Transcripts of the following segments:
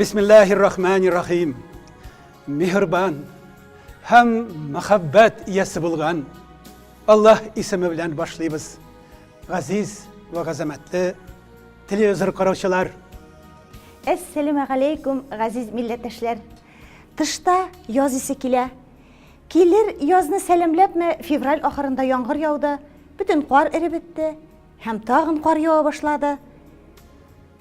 Bismillahirrahmanirrahim. Mehriban hem muhabbet iyesi bulgan Allah ismi bilen başlayız. Aziz ve gazametli televizor karavçılar. Assalamu alaikum aziz milletteşler. Tışta yaz isi kile. Kiler yazını selamlapma fevral ahırında yağmur yağdı. Bütün qar erib bitti. Hem tağın qar yağa başladı.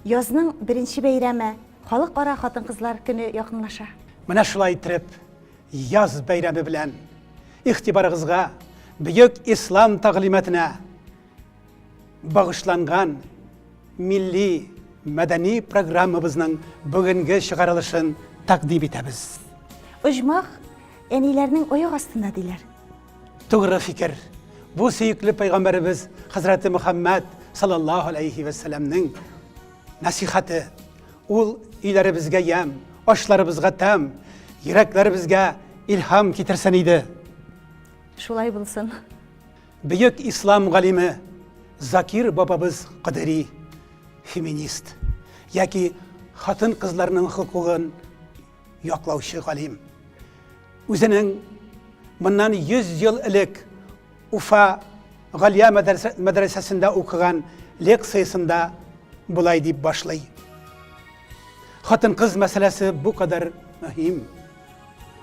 Yazının birinci beyremi Xalqara Xатын-Qızlar günü yaxınlaşa. Mana şulay ettirip yaz beyremi bilen ihtibarıgızga büyük İslam taqlimatına bağışlangan milli medeni programımızın bugünkü çıkarılışın takdim etemiz. Ujmaq enilerinin oyak astında diler. Doğru fikir. Bu süyüklü Peygamberimiz Hazreti Muhammed sallallahu aleyhi ve sellem'nin nasihatı. Ul ileri bizge yem, aşları bizge tem, yürekleri bizge ilham getirsen idi. Şulay bulsun. Büyük İslam galimi Zakir babamız Qadiri, feminist, yaki xатын kızlarının hukukun yoqlauchi galim. Özünün bundan 100 yıl ilk Ufa Galiya medresesinde okugan leksiyasında bulay deyip başlay. Xатын kız meselesi bu kadar mühim.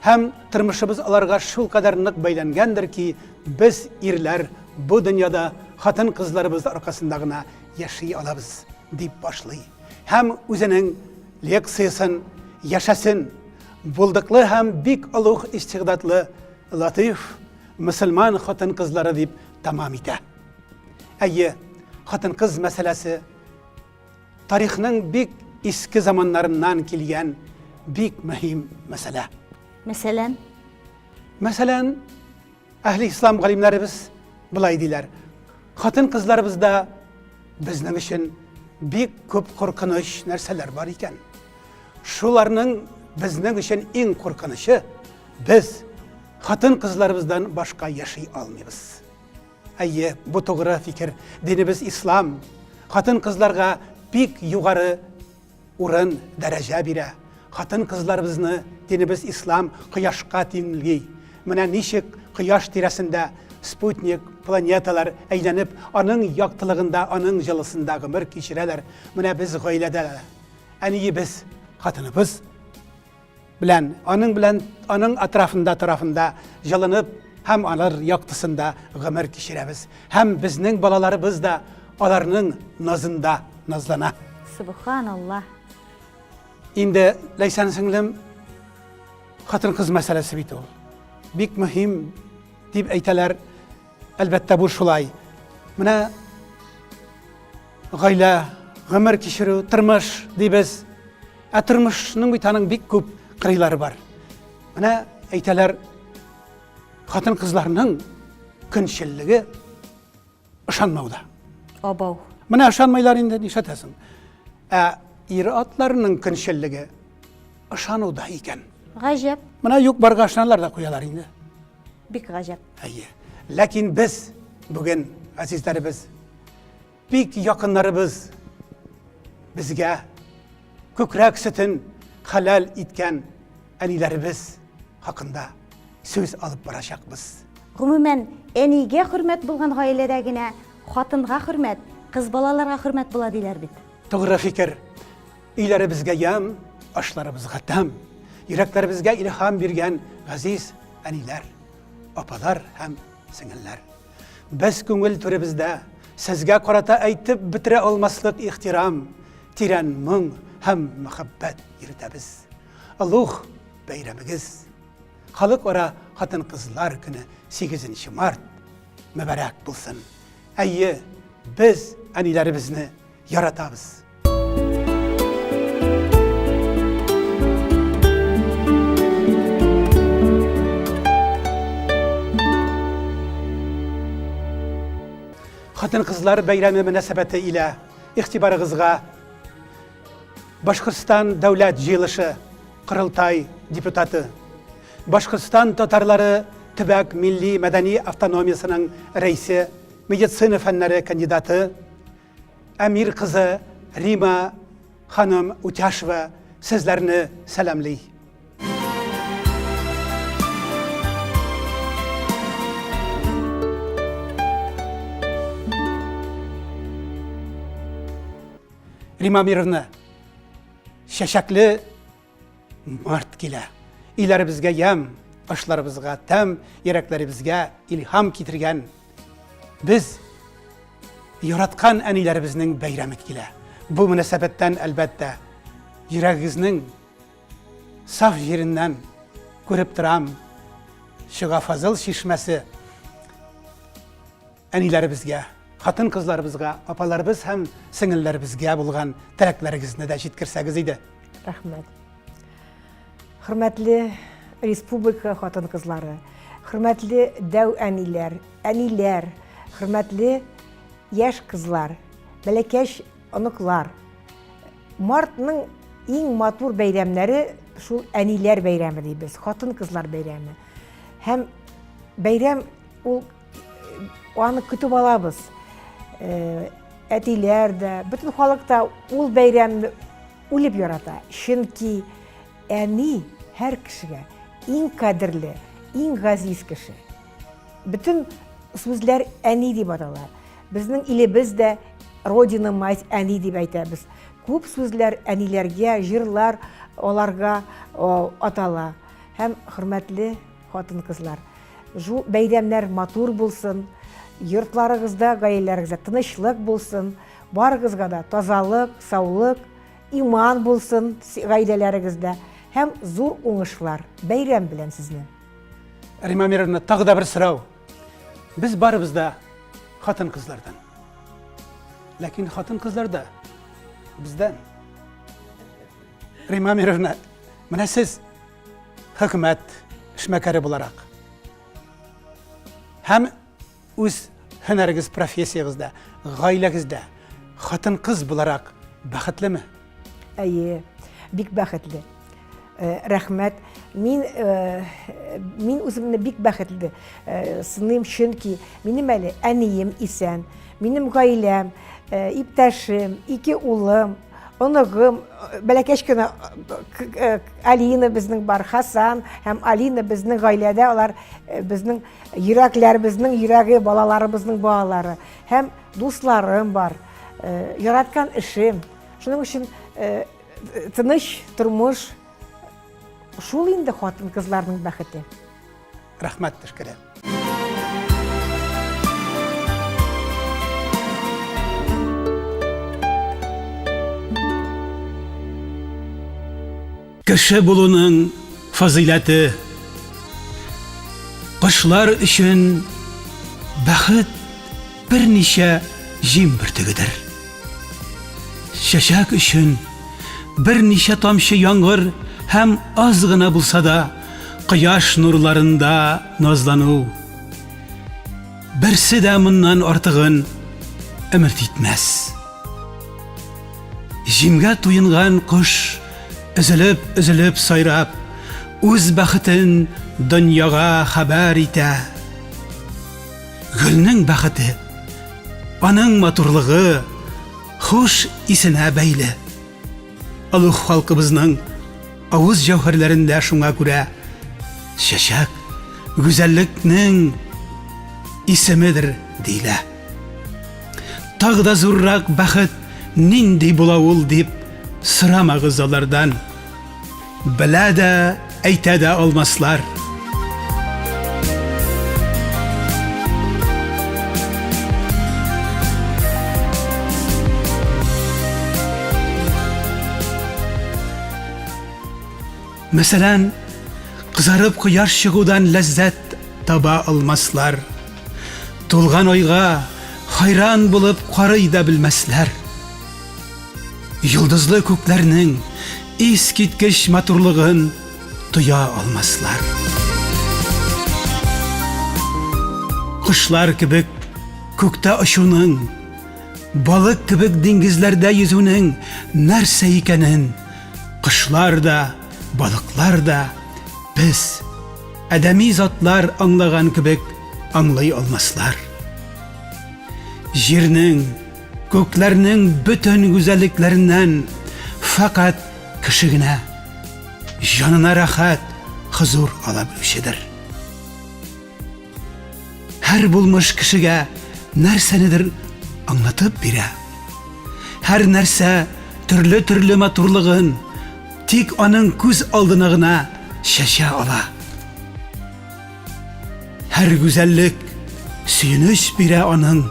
Hem tırmışımız alarga şul kadar nık baylangandır ki biz irler bu dünyada xатын kızlarımız arkasındağına yaşay alabız deyip başlay. Hem özünün leksiyasın yaşasın, bulduklu hem bik aluq istiqdatlı latif Müslüman xатын kızları deyip tamam ete. Ayy, xатын kız meselesi tarixinin bik eski zamanlarından kelgen bik mühim mesele. Mesela ahli İslam galimlerimiz bulay diler. Xатын kızlarımızda bizning için bik köp korkunuş narsalar var iken. Şularning bizning için en korkunuşu biz xатын kızlarımızdan başka yaşay almayız. Ayy, bu doğru fikir. Dinimiz İslam xатын kızlarga bik yukarı urun derece bire. Xатын kızlarımızını dinimiz İslam kıyaşqa tengilgi. Mana nişik kıyaş tiresinde Sputnik planetalar aylanıp onun yaktılığında, onun jılısında ömür geçireler. Mana biz gayledeler. Ani biz xatınımız bilen, onun tarafında jılınıp hem alır yaktısında ömür geçiremiz. Hem bizning balalarımız da onların nazında nazlana. Subhanallah. İndi leysan singlim xатын kız meselesi bit ol. Bik mühim deyip eyteler elbette bu şulay. Mana gayla, ömür geçiru, tırmış deybiz. Tırmışның bir bik köp kırıları var. Mana eyteler xатын kızlarının künşilligi ışanmauda. Abav. Mana ışanmaylar indi nişatasın. İraatlarının künşilligi ışanuda iken. Gajab. Mana yok barga ışanlar da koyalar indi. Bik gajab. Ayy. Lakin biz bugün azizlerimiz, bik yakınlarımız bizge kökrek sütün halal itken anilerimiz hakkında söz alıp baracakmız. Gumumen eniga hürmet bulgan gailedagine xatınga hürmet, kız balalarga hürmet bula diler bit. Doğru fikir. İleri bizge yam, aşlarımızga tam. Yüreklerimizge ilham birgen aziz aniler, apalar hem singiller. Biz köngül türümüzde sizge karata aytıp bitire olmaslık ihtiram, tiren mung hem muhabbet yürütebiz. Allah beyremigiz. Xalq ara xатын kızlar günü 8. Mart mübarek bulsun. Ayy, biz anilerimizni yaratabız. Xатын kızlar beyremi münasebeti ile ihtibarıgızga Başkırstan Devlet Jiyılışı Qırıltay deputatı, Başkırstan Tatarları Tibak Milli Medeni Avtonomiyasının reisi, meditsina fenleri kandidatı, Emir kızı Rima Hanım Utyasheva sizlarni salamlay. Rima Mirovna, şaşaklı mart kile. İlerimizge yem, aşlarımızga tem, yüreklerimizge ilham getirgen. Biz yaratkan enilerimizin bayramı kile. Bu münasebetten elbette yüreğimizin saf yerinden görüp duram şıga fazıl şişmesi enilerimizge, hatın kızlarımızga, apalarımız hem singillerimizge bulgan tileklerinizni de жеткерсәгез иде. Рахмет. Хөрмәтле республика хатын-кызлары, хөрмәтле дәү әниләр, хөрмәтле яшь кызлар, бәләкәч оныклар. Мартның иң матур бәйрәмнәре шул әниләр бәйрәме дибез, хатын-кызлар бәйрәме. Һәм бәйрәм ул аны көтеп алабыз. Әтиләр дә, бөтен халык та ул бәйрәмне үлеп ярата. Чөнки әни һәр кешегә иң кадерле, иң газиз кеше. Бөтен сүзләр әни дип атала. Безнең илебез дә родина мать әни дип әйтәбез. Күп сүзләр әниләргә, җырлар аларга атала. Һәм хөрмәтле хатын-кызлар, шу бәйрәмнәр матур булсын, йортларыгызда, гаиләләрегездә тынычлык булсын, барыгызга да тазалык, саулык, иман булсын гаиләләрегездә һәм зур уңышлар. Бәйрәм белән сезне. Rima Mirovna, тагы да бер сорау. Biz barыбыз да хатын кызлардан. Ләкин хатын кызлар да бездән. Rima Mirovna, менә сез хөкүмәт эшмәкәре буларак һәм үз һөнәрегез, профессиягызда, гаиләгездә хатын-кыз буларак бәхетлеме? Әйе, бик бәхетле. Рәхмәт. Мин үземне бик бәхетле сыным, чөнки минем әле әнием исән, минем гаиләм, иптәшем, 2 улым, оныгым, бәләкәч кенә Алина безнең бар, Хасан һәм Алина безнең гаиләдә, алар безнең йөрәкләребезнең йөрәге, балаларыбызның балалары, һәм дусларым бар, яраткан эшем. Шуның өчен тыныч тормыш, шул инде хатын-кызларның бәхете. Рәхмәт, тәшәккүр. Кеше булуның фазилаты, кышлар өчен бәхет берничә җим бөртегедер. Чәчәк өчен берничә тамчы яңгыр һәм аз гына булса да кояш нурларында назлану. Берсе дә моннан артыгын өмет итмәс. Җимгә туенган кош Üzülüp sayrap, үз бәхетен дөньяга хәбәр итә. Гөлнең бәхете, аның матурлыгы хуш исенә бәйле. Алух халкыбызның авыз җәүһәрләрендә шуңа күрә чәчәк гүзәллекнең исемедер дилә. Тагы да зуррак бәхет нинди була ул дип сорамагыз алардан. Белә дә, әйтә дә алмаслар. Мәсәлән, кызарып кояш чыгудан ләззәт таба алмаслар. Тулган айга хайран булып карый да белмәсләр. Йолдызлы күкләрнең искиткеч матурлыгын тоя алмаслар. Кышлар кебек күктә очуның, балык кебек диңгезләрдә йөзүнең нәрсә икәнен кышлар да, балыклар да без адәми затлар аңлаган кебек аңлый алмаслар. Җирнең, күкләрнең бөтен гүзәллекләреннән фақат кеше генә җанына рәхәт, хозур ала белүчедер. Һәр булмыш кешегә нәрсәнедер аңлатып бирә. Һәр нәрсә төрле матурлыгын тик аның күз алдына гына шәшә ала. Һәр гүзәллек сөенеч бирә аның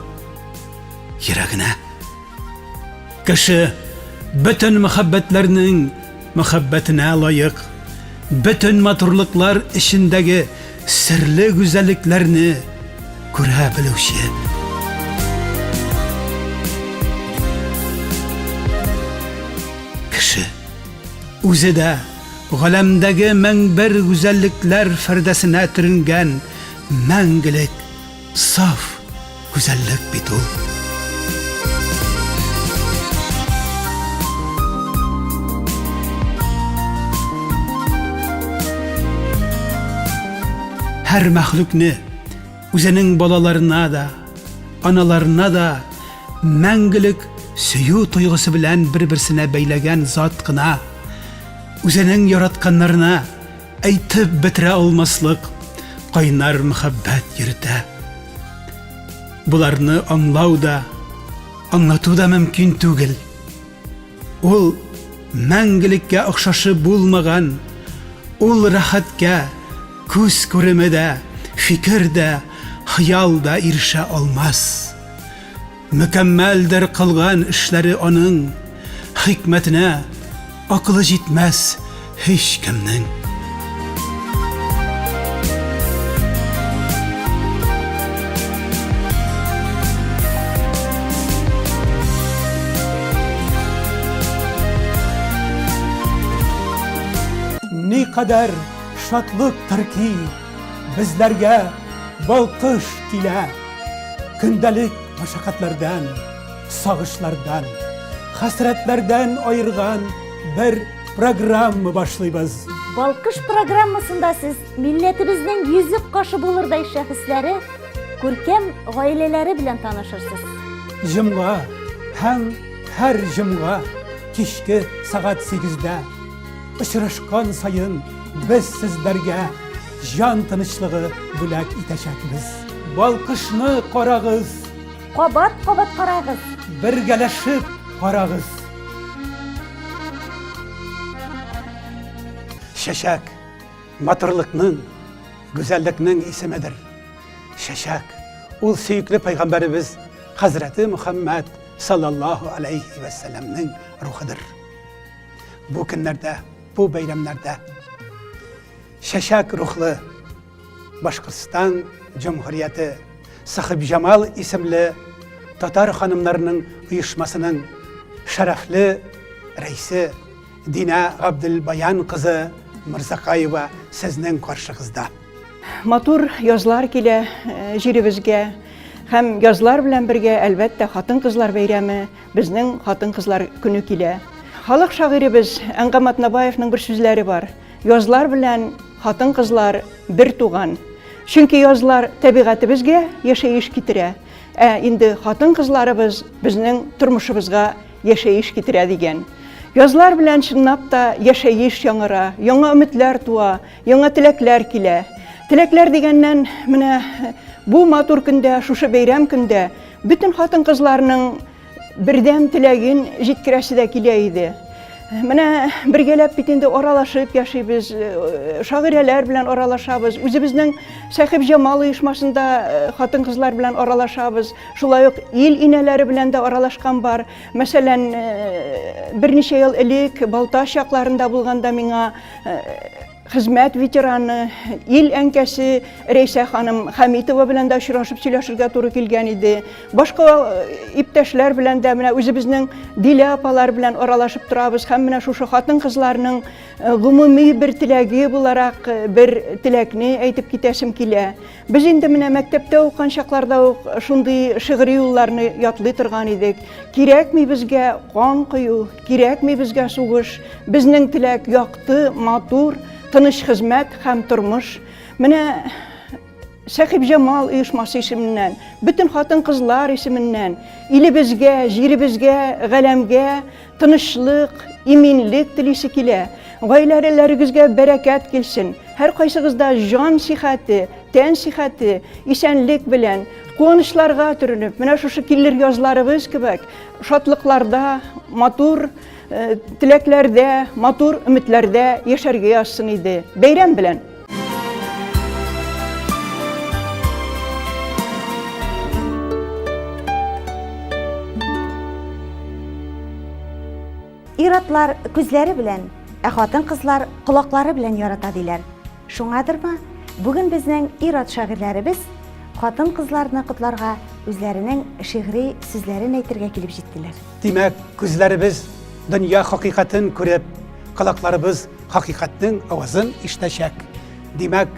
йөрәгенә. Кеше бөтен мөхәббәтләрнең мөхәббәтенә лаек, бөтен матурлыклар эчендәге серле гүзәллекләрне күрә белүче. Кеше үзе дә галәмдәге мәңбер гүзәллекләр фәрдәсенә төренгән мәңгелек, саф гүзәллек бит ул. Һәр мәхлукны үзенең балаларына да, аналарына да мәңгелек сөю тойгысы белән бер-берсенә бәйләгән зат кына, үзенең яратканнарына әйтеп бетерә алмаслык кайнар мөхәббәт йөртә. Буларны аңлау да, аңлату да мөмкин түгел. Ул мәңгелеккә охшашы булмаган, ул рәхәткә күз күреме дә, фикер дә, хыял да ирешә алмас. Мөкәммәлдер кылган эшләре аның, хикмәтенә акылы җитмәс һич кемнең. Ни кадәр шатлыктыр ки безләргә балкыш килә. Көндәлек мәшәкатьләрдән, сагышлардан, хәсрәтләрдән айырган бер программа башлыйбыз. Балкыш программасында сез милләтебезнең йөзек кашы булырдай шәхесләре, күркәм гаиләләре белән танышырсыз. Җомга һәм һәр җомга кичке сагат 8-дә очрашкан сайын без сезләргә җан тынычлыгы бүләк итәчәкбез. Балкышны карагыз, Кабат-кабат карагыз. бергәләшеп карагыз. Шәшәк матурлыкның, гүзәллекнең исемедер. Шәшәк ул сөйкле пайгамбарыбыз Хәзрәти Мөхәммәд саллаллаһу алейхи ва сәлламның рухыдыр. Бу көннәрдә, бу бәйрәмнәрдә Шәшәк рухлы Башкортстан Җумһурияте Сахиб Җамал исемле татар ханымнарының оешмасының шәрәфле рәисе Дина Габделбаян кызы Мирзакаева сезнең каршыгызда. Матур язлар килә җиребезгә һәм язлар белән бергә әлбәттә хатын-кызлар бәйрәме, безнең хатын-кызлар көне килә. Халык шагыйребез Әнгам Атнабаевның бер сүзләре бар. Язлар белән хатын-кызлар бер туган. Чөнки язлар табигатыбызга яшәеш китерә. Инде хатын-кызларыбыз безнең тормышыбызга яшәеш китерә дигән. Язлар белән чынлап та яшәеш яңара, яңа өметләр туа, яңа теләкләр килә. Теләкләр дигәннән менә бу матур көндә, шушы бәйрәм көндә бөтен хатын-кызларның бердәм теләген җиткерәсе дә килә иде. Менә бергәләп бит инде аралашып яшибез, шагыйрәләр белән аралашабыз, үзебезнең Сахиб Җамал оешмасында хатын-кызлар белән аралашабыз, шулай ук ил инәләре белән дә аралашкан бар. Мәсәлән, берничә ел элек Балташ якларында булганда миңа хезмәт ветераны, ил әнкәсе Рәйсә ханым Хәмитова белән дә очрашып сөйләшергә туры килгән иде. Башка иптәшләр белән дә менә үзебезнең Дилә апалар белән аралашып торабыз һәм менә шушы хатын-кызларның гомуми бер теләге буларак бер теләкне әйтеп китәсем килә. Без инде менә мәктәптә укыган чакларда ук шундый шигъри юлларны ятлый торган идек. Кирәкми безгә кан кую, кирәкми безгә сугыш, безнең теләк якты, матур, тыныч хезмәт һәм тормыш. Менә Сәхип Җамал оешмасы исеменнән, бөтен хатын-кызлар исеменнән, илебезгә, җиребезгә, галәмгә тынычлык, иминлек телисе килә. Гаиләләрегезгә бәрәкәт килсен. Һәр кайсыгызда җан сихәте, тән сихәте, исәнлек белән, куанычларга төренеп, менә шушы киллер язларыбыз кебек, шатлыкларда, матур теләкләрдә, матур өметләрдә яшәргә язсын иде. Бәйрәм белән! Иратлар күзләре белән, хатын-кызлар колаклары белән ярата диләр. Шуңадырмы, бүген безнең ират шагыйрьләребез хатын-кызларны котларга үзләренең шигъри сүзләрен әйтергә килеп җиттеләр. Димәк, күзләребез дөнья хакыйкатын күреп, колакларыбыз хакыйкатьнең авазын ишетәчәк. Димәк,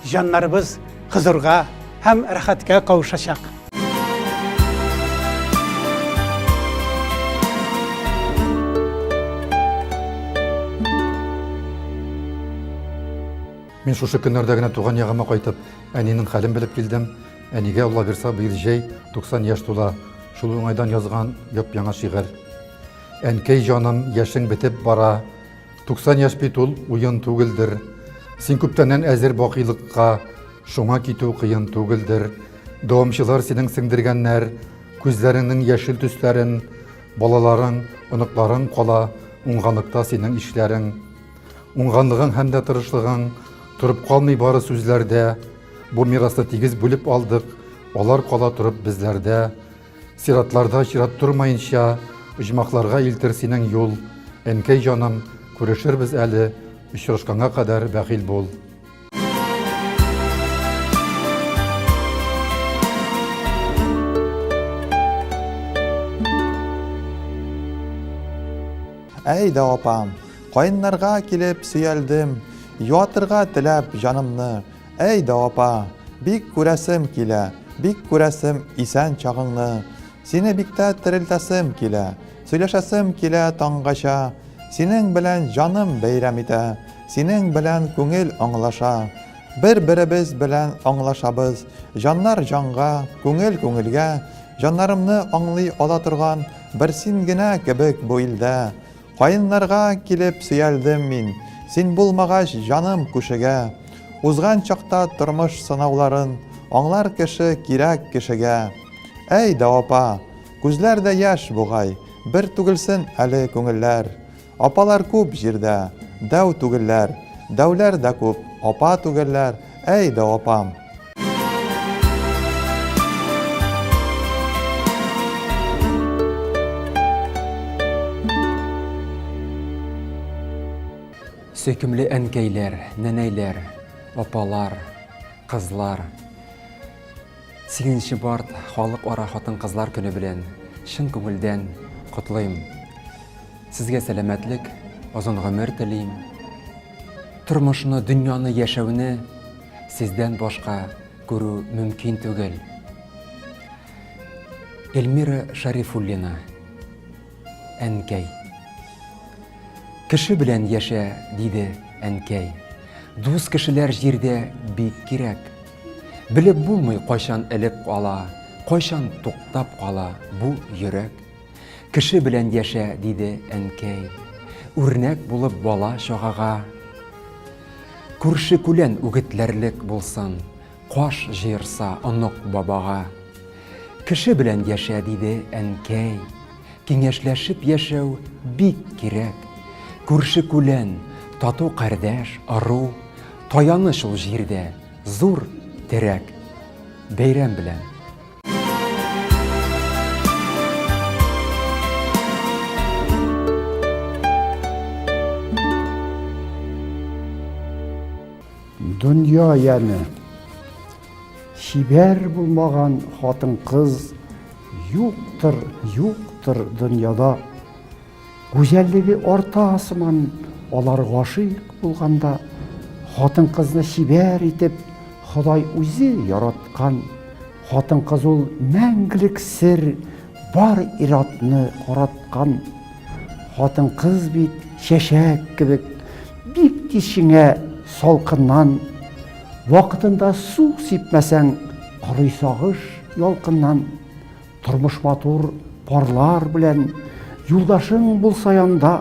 җаннарыбыз хозурга һәм рәхәткә кавышачак. Мин шушы көннәрдә генә туган ягыма кайтып, әнинең хәлен белеп килдем. Әнигә Алла бирсә, быел җәй 90 яшь тула. Шул уңайдан язган яп-яңа шигырь. Әнкәй җаным, яшең бетеп бара. 90 яшь бит ул уен түгелдер. Син күптәннән әзер бакыйлыкка, шуңа китү кыен түгелдер. Дәвамчылар синең сеңдергәннәр, күзләреңнең яшел төсләрен, балаларың, оныкларың кала, уңганлыкта синең ишләрең. Уңганлыгың һәм дә тырышлыгың турып калмый бары сүзләрдә. Бу мирасны тигез бүлеп алдык, алар кала турып безләрдә. Сиратларда чират турмаенча, оҗмакларга илтер синең юл. Әнкәй җаным, күрешербез әле, очрашканга кадәр бәхил бул. Әйдә апам, кайыннарга килеп сөялдем, юатырга теләп җанымны. Әйдә апа, бик күрәсем килә, бик күрәсем исән чагыңны. Сине бик тә терелтәсем килә, сөйләшәсем килә таңгача. Синең белән җаным бәйрәм итә, синең белән күңел аңлаша. Бер-беребез белән аңлашабыз, җаннар җанга, күңел күңелгә. Җаннарымны аңлый ала торган бер син генә кебек бу илдә. Кайыннарга килеп сөялдем мин, син булмагач җаным күшегә. Узган чакта тормыш сынауларын аңлар кеше кирәк кешегә. Әйдә апа, күзләрдә яшь бугай, бер түгелсен әле күңелләр. Апалар күп җирдә, дәү түгелләр, дәүләр дә күп, апа түгелләр. Әйдә апам. Сөйкемле әнкәйләр, нәнәйләр, апалар, кызлар. 8нче март халык ара хатын-кызлар көне белән чын күңелдән котлыйм. Сезгә сәламәтлек, озын гомер телим. Тормышны, дөньяны яшәүне сездән башка күрү мөмкин түгел. Эльмира Шарифуллина, әнкәй. Кеше белән яшә, диде әнкәй. Дус кешеләр җирдә бик кирәк. Белеп булмый кайчан элеп кала, кайчан туктап кала бу йөрәк. Кеше белән яшә, диде әнкәй. Үрнәк булып бала чагага. Күрше күлән үгетләрлек булсын, каш җыерса онук бабага. Кеше белән яшә, диде әнкәй. Киңәшләшеп яшәү бик кирәк. Күрше күлән, тату кардәш, ару, таяныш ул җирдә, зур терәк. Бәйрәм белән! Дөнья яны, шибәр булмаган хатын-кыз юктыр дөньяда. Гүзәллеге арта сыман алар гашыйк булганда, хатын-кызны шибәр итеп Ходай үзе яраткан. Хатын-кыз ул мәңгелек сер, бар иратны караткан. Хатын-кыз бит чәчәк кебек, бик тиз шиңә салкыннан. Вакытында су сипмәсәң, корый сагыш ялкыннан, тормыш матур парлар белән юлдашың булса янда,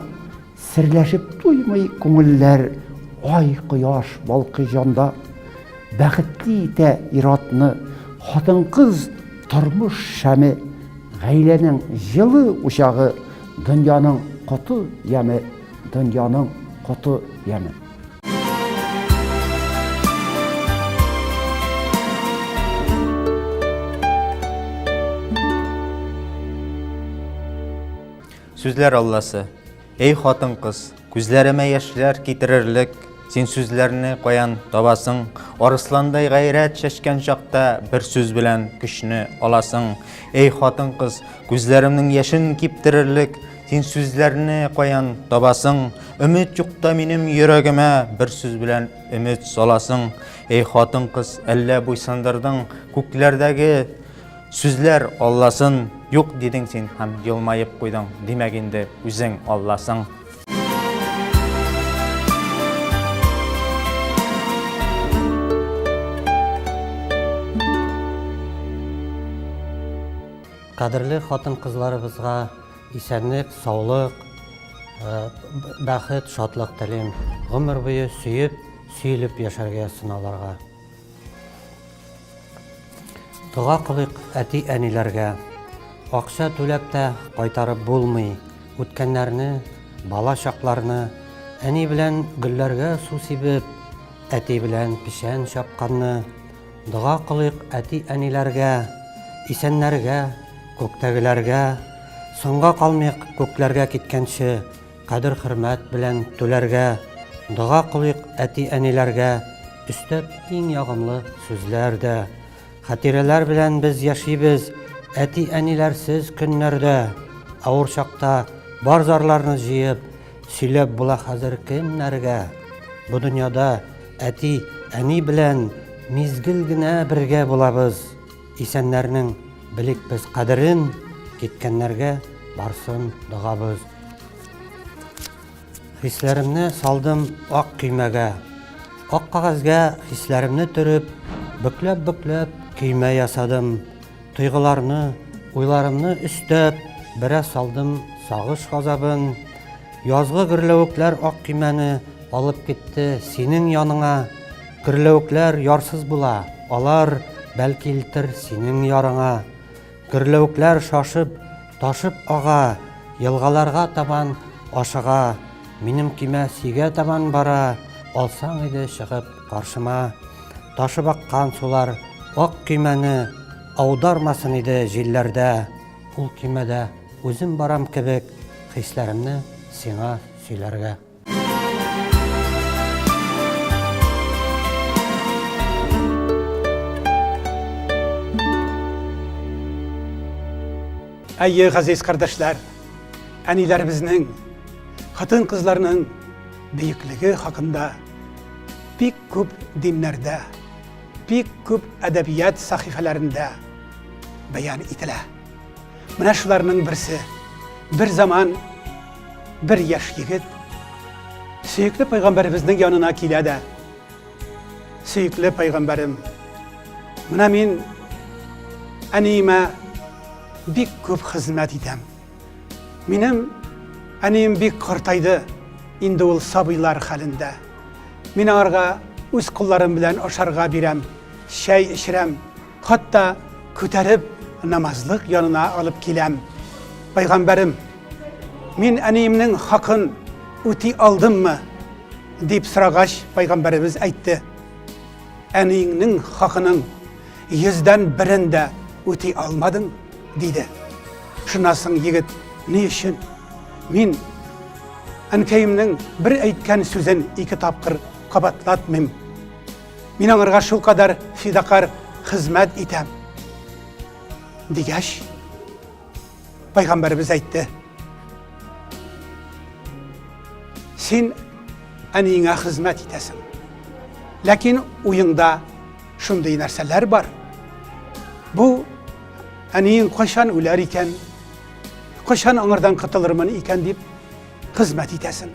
серләшеп туймый күңелләр, ай кояш балкый җанда. Бәхетле итә иратны хатын-кыз тормыш шәме, гаиләнең җылы учагы, дөньяның каты яме, дөньяның каты яме. Сүзләр Алласы, эй хатын-кыз, күзләремә яшьләр китерерлек, син сүзләрне каян табасың, арысландай гайрәт чәчкән чакта бер сүз белән көчне аласың. Эй хатын-кыз, күзләремнең яшен киптерерлек, син сүзләрне каян табасың, өмет юкта минем йөрәгемә бер сүз белән өмет саласың. Эй хатын-кыз, әллә буйсындырдың күкләрдәге сүзләр Алласын, юк дидең син һәм елмаеп куйдың, димәк инде үзең Алласың. Кадерле хатын-кызларыбызга исәнлек, саулык, бәхет, шатлык телим. Гомер буе сөеп, сөйлеп яшәргә сынауларга. Дуга кылыйк әти-әниләргә. Акча түләп тә кайтарып булмый. Үткәннәрне, бала чакларны, әни белән гөлләргә су сибеп, әти белән пишән чапканны. Дуга кылыйк әти-әниләргә, исәннәргә, күктәгеләргә, соңга калмыйк күкләргә киткәнче, кадер-хөрмәт белән түләргә. Дуга кылыйк әти-әниләргә, өстәп иң ягымлы сүзләр дә. Хатирәләр белән без яшибез, әти-әниләрсез көннәрдә. Авыр чакта бар зарларны җыеп, сөйләп була хәзер кемнәргә. Бу дөньяда әти-әни белән мизгел генә бергә булабыз. Исәннәрнең билек без кадерен, киткәннәргә барсын дугабыз. Хисләремне салдым ак көймәгә. Ак кагазга хисләремне төреп, бүкләп-бүкләп көймә ясадым. Тойгыларны, уйларымны өстәп, бераз салдым сагыш газабын. Язгы гөрләвекләр ак көймәне алып китте синең яныңа. Гөрләвекләр ярсыз була, алар бәлки илтер синең ярыңа. Гөрләвекләр шашып, ташып ага, елгаларга табан ашыга. Минем көймә сигә табан бара, алсаң иде чыгып каршыма. Ташып аккан сулар ак көймәне аудармасын иде җилләрдә. Ул көймәдә үзем барам кебек, хисләремне сиңа сөйләргә. Әйе, газиз кардәшләр, әниләребезнең, хатын-кызларның бөеклеге хакында бик күп диннәрдә, бик күп әдәбият сахифаларында бәян ителә. Менә шуларның берсе, бер заман бер яшь егет сөекле пайгамбарыбызның янына килә дә. Сөекле пайгамбарым, менә мин әниемә бик күп хезмәт итәм. Минем әнием бик картайды, инде ул сабыйлар хәлендә. Мин аңарга үз кулларым белән ашарга бирәм, чәй эчерәм, хатта күтәреп намазлык янына алып киләм. Пайгамбарым, мин әниемнең хакын үти алдыммы? Дип сорагач, пайгамбарыбыз әйтте: Әниеңнең хакының 100дән 1-ен дә үти алмадың, диде. Шуннан соң егет, ни өчен? Мин әнкәемнең бер әйткән сүзен 2 тапкыр кабатлатмыйм. Мин аңарга шул кадәр фидакар хезмәт итәм. Дигәч, пайгамбарыбыз әйтте: Син әниеңә хезмәт итәсең. Ләкин уеңда шундый нәрсәләр бар. Бу әниең кайчан үләр икән, кайчан аңардан кытылырмын икән дип хезмәт итәсең.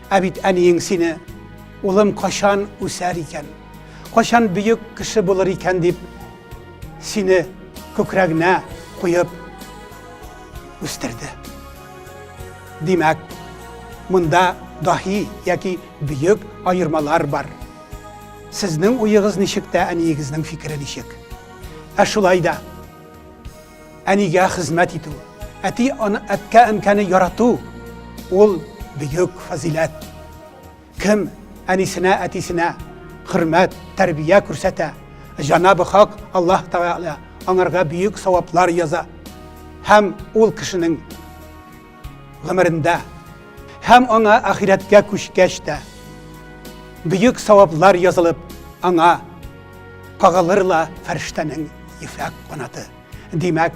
Ә бит әниең сине улым кашан үсәр икән, кашан бөек кеше булыр икән дип, сине күкрәгенә куеп үстерде. Димәк, монда даһи яки бөек айырмалар бар. Сезнең уегыз ничек тә, әниегезнең фикере ничек? Шулай да, әнигә хезмәт итү, әткә әнкәне ярату, ул бөек фазилат. Кем әнисенә, әтисенә хөрмәт, тәрбия күрсәтә, Җанабы Хак Аллаһ Тәгалә аңарга бөек саваплар яза. Һәм ул кешенең гомерендә, һәм аңа ахирәткә күчкәч тә бөек саваплар язылып, аңа кагылырла фәрештәнең ефәк канаты. Димәк,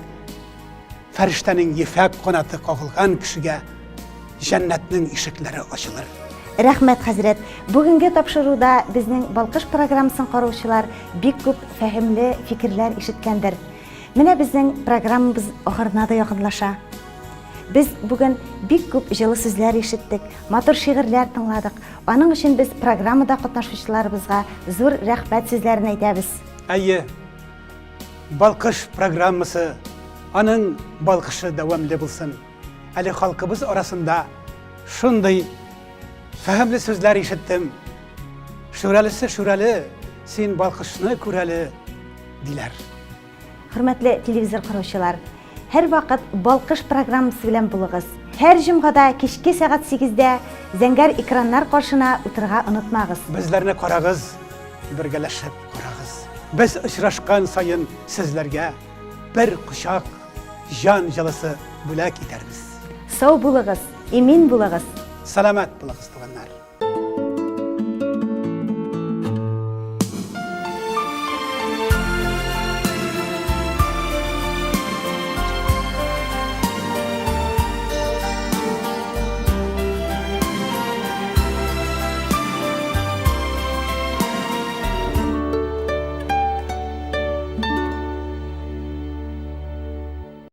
фәрештәнең ефәк канаты кагылган кешегә җәннәтнең ишекләре ачылыр. Рәхмәт, хәзрәт. Бүгенге тапшыруда безнең Балкыш программасын караучылар бик күп фәһемле фикерләр ишеткәндер. Менә безнең программабыз ахырына да якынлаша. Без бүген бик күп җылы сүзләр ишеттек, матур шигырьләр тыңладык. Аның өчен без программада катнашучыларыбызга зур рәхмәт сүзләрен әйтәбез. Әйе, Балкыш программасы, аның балкышы дәвамлы булсын. Әле халкыбыз арасында шундый фәһемле сүзләр ишеттем. Шүрәлесе шүрәле, син балкышны күрәле, диләр. Хөрмәтле телевизор караучылар, һәр вакыт Балкыш программасы белән булыгыз. Һәр җомгада кичке сәгать 8-дә зәңгәр экраннар каршына утырырга онытмагыз. Безләрне карагыз, бергәләшеп карагыз. Без очрашкан сайын сезләргә бер кучак җан җылысы бүләк итәрбез. Сау булыгыз, имин булыгыз. Саламат булыгыз, туганнар.